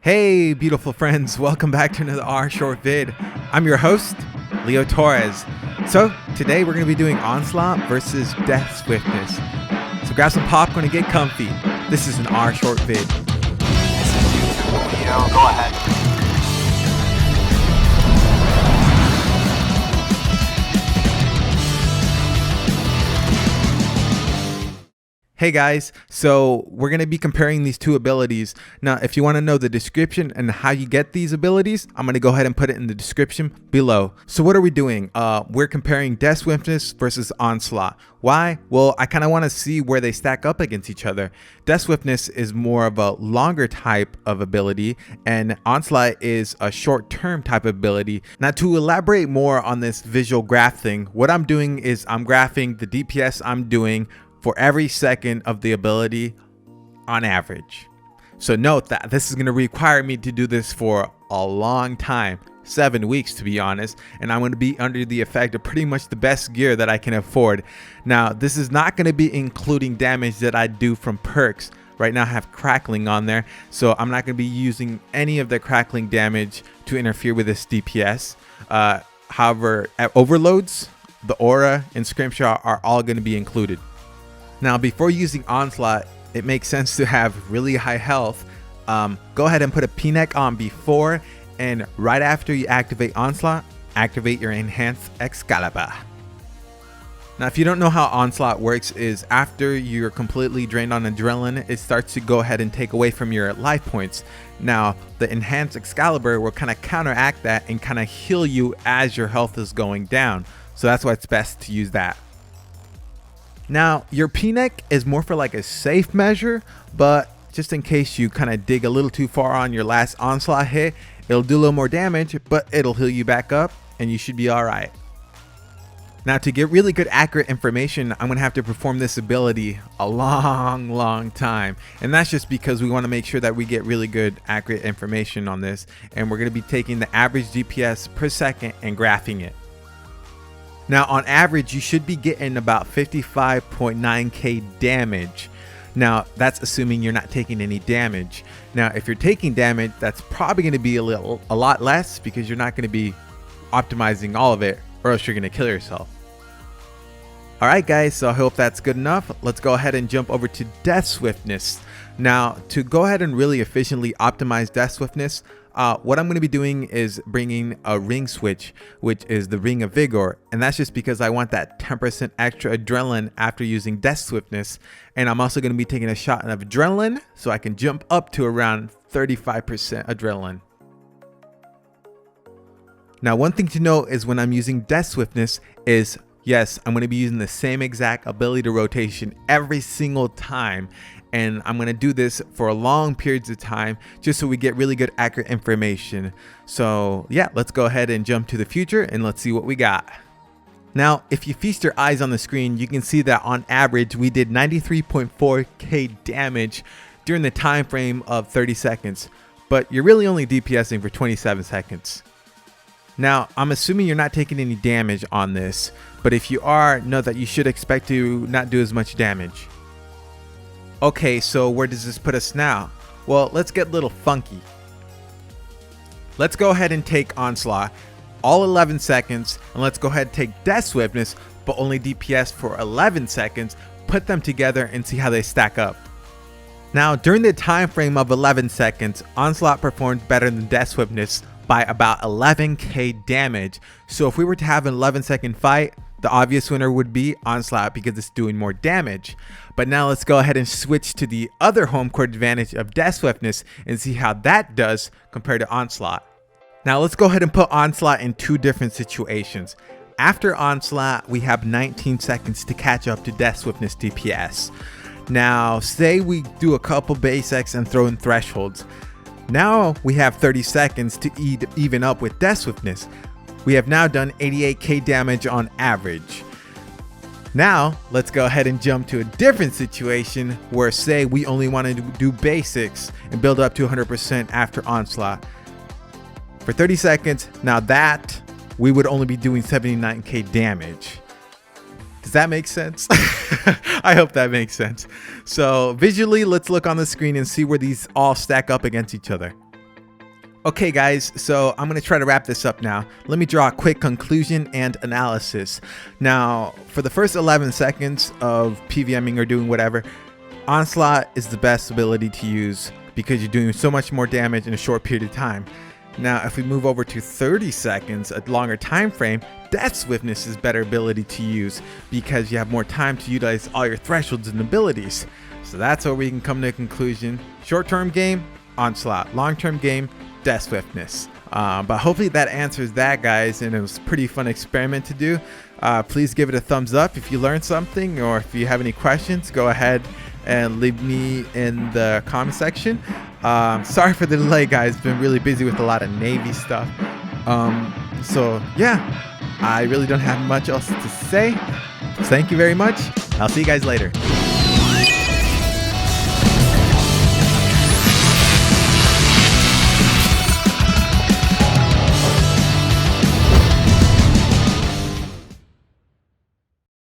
Hey, beautiful friends, welcome back to another R short vid. I'm your host, Leo Torres. So today we're going to be doing Onslaught versus Death Swiftness. So grab some popcorn and get comfy. This is an R short vid. This is YouTube, Leo. Go ahead. Hey guys, so we're going to be comparing these two abilities. Now, if you want to know the description and how you get these abilities, I'm going to go ahead and put it in the description below. So what are we doing? We're comparing Death Swiftness versus Onslaught. Why? Well, I kind of want to see where they stack up against each other. Death Swiftness is more of a longer type of ability, and Onslaught is a short-term type of ability. Now, to elaborate more on this visual graph thing, what I'm doing is I'm graphing the DPS I'm doing for every second of the ability on average. So note that this is going to require me to do this for a long time, 7 weeks to be honest, and I'm going to be under the effect of pretty much the best gear that I can afford. Now, this is not going to be including damage that I do from perks. Right now I have crackling on there, so I'm not going to be using any of the crackling damage to interfere with this DPS. However, at overloads, the aura and scrimshaw are all going to be included. Now, before using Onslaught, it makes sense to have really high health. Go ahead and put a P-neck on before, and right after you activate Onslaught, activate your enhanced Excalibur. Now, if you don't know how Onslaught works, is after you're completely drained on adrenaline, it starts to go ahead and take away from your life points. Now, the enhanced Excalibur will kind of counteract that and kind of heal you as your health is going down. So that's why it's best to use that. Now, your P-neck is more for like a safe measure, but just in case you kind of dig a little too far on your last Onslaught hit, it'll do a little more damage, but it'll heal you back up and you should be all right. Now, to get really good accurate information, I'm going to have to perform this ability a long time. And that's just because we want to make sure that we get really good accurate information on this. And we're going to be taking the average DPS per second and graphing it. Now, on average, you should be getting about 55.9k damage. Now, that's assuming you're not taking any damage. Now, if you're taking damage, that's probably going to be a lot less because you're not going to be optimizing all of it, or else you're going to kill yourself. All right, guys, so I hope that's good enough. Let's go ahead and jump over to Death Swiftness. Now, to go ahead and really efficiently optimize Death Swiftness, what I'm going to be doing is bringing a ring switch, which is the Ring of Vigor, and that's just because I want that 10% extra adrenaline after using Death Swiftness, and I'm also going to be taking a shot of adrenaline so I can jump up to around 35% adrenaline. Now, one thing to note is when I'm using Death Swiftness is, yes, I'm going to be using the same exact ability rotation every single time. And I'm going to do this for long periods of time just so we get really good accurate information. So yeah, let's go ahead and jump to the future and let's see what we got. Now, if you feast your eyes on the screen, you can see that on average, we did 93.4k damage during the time frame of 30 seconds, but you're really only DPSing for 27 seconds. Now, I'm assuming you're not taking any damage on this, but if you are, know that you should expect to not do as much damage. Okay, so where does this put us now? Well, let's get a little funky. Let's go ahead and take Onslaught, all 11 seconds, and let's go ahead and take Death Swiftness, but only DPS for 11 seconds, put them together and see how they stack up. Now, during the time frame of 11 seconds, Onslaught performed better than Death Swiftness by about 11k damage. So if we were to have an 11-second fight, the obvious winner would be Onslaught because it's doing more damage. But now let's go ahead and switch to the other home court advantage of Death Swiftness and see how that does compared to Onslaught. Now let's go ahead and put Onslaught in two different situations. After Onslaught, we have 19 seconds to catch up to Death Swiftness DPS. Now, say we do a couple basics and throw in thresholds. Now we have 30 seconds to even up with Death Swiftness. We have now done 88k damage on average. Now, let's go ahead and jump to a different situation where, say, we only want to do basics and build up to 100% after Onslaught. For 30 seconds, now that we would only be doing 79k damage. Does that make sense? I hope that makes sense. So visually, let's look on the screen and see where these all stack up against each other. Okay guys, so I'm going to try to wrap this up now. Let me draw a quick conclusion and analysis. Now, for the first 11 seconds of PVMing or doing whatever, Onslaught is the best ability to use because you're doing so much more damage in a short period of time. Now, if we move over to 30 seconds, a longer time frame, Death Swiftness is better ability to use because you have more time to utilize all your thresholds and abilities. So that's where we can come to a conclusion. Short-term game, Onslaught. Long-term game, Death Swiftness. But hopefully that answers that, guys, and it was a pretty fun experiment to do. Please give it a thumbs up if you learned something, or if you have any questions, go ahead and leave me in the comment section. Sorry for the delay, guys. Been really busy with a lot of Navy stuff. So yeah, I really don't have much else to say. Thank you very much. I'll see you guys later.